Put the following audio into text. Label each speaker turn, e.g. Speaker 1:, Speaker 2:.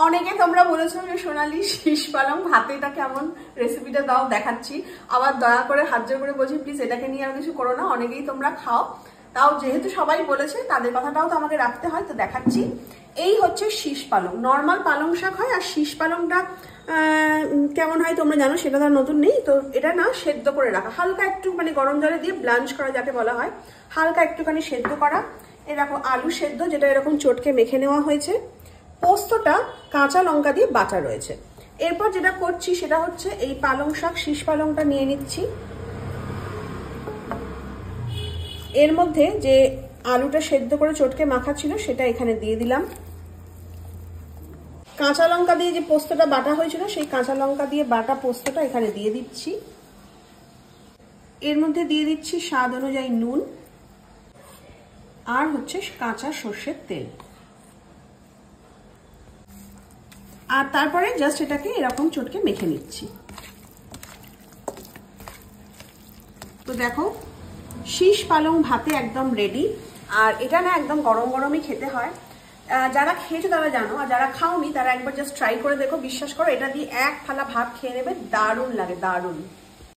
Speaker 1: অনেকে তোমরা বলেছো যে সোনালি শীষ পালং ভাতেটা কেমন, রেসিপিটা দাও, দেখাচ্ছি। আবার দয়া করে হাত জোর করে বলছি প্লিজ এটাকে নিয়ে আর কিছু করো না, অনেকেই তোমরা খাও, তাও যেহেতু সবাই বলেছে তাদের কথাটাও তো আমাকে রাখতে হয়, তো দেখাচ্ছি। এই হচ্ছে শীষ পালং, নর্মাল পালং শাক হয়, আর শীষ পালংটা কেমন হয় তোমরা জানো, সেটা তো নতুন নেই। তো এটা না সেদ্ধ করে রাখা, হালকা একটু মানে গরম জলে দিয়ে ব্লাঞ্চ করা যাকে বলা হয়, হালকা একটুখানি সেদ্ধ করা। এই দেখো আলু সেদ্ধ, যেটা এরকম চটকে মেখে নেওয়া হয়েছে। পোস্তটা কাঁচা লঙ্কা দিয়ে বাটা রয়েছে। এরপর যেটা করছি সেটা হচ্ছে এই পালং শাক শীষ পালংটা নিয়ে নিচ্ছি, এর মধ্যে যে আলুটা সেদ্ধ করে চটকে মাখা ছিল সেটা এখানে দিয়ে দিলাম। কাঁচা লঙ্কা দিয়ে যে পোস্তটা বাটা হয়েছিল সেই কাঁচা লঙ্কা দিয়ে বাটা পোস্তটা এখানে দিয়ে দিচ্ছি। এর মধ্যে দিয়ে দিচ্ছি স্বাদ অনুযায়ী নুন, আর হচ্ছে কাঁচা সর্ষের তেল। আর তারপরে জাস্ট এটাকে এরকম চটকে মেখে নিচ্ছি। তো দেখো শীষ পালং ভাতে একদম রেডি। আর এটা না একদম গরম গরমই খেতে হয়, যারা খেয়েছো তারা জানো, আর যারা খাওনি তারা একবার জাস্ট ট্রাই করে দেখো, বিশ্বাস করো এটা দিয়ে এক থালা ভাত খেয়ে নেবে, দারুণ লাগে, দারুণ।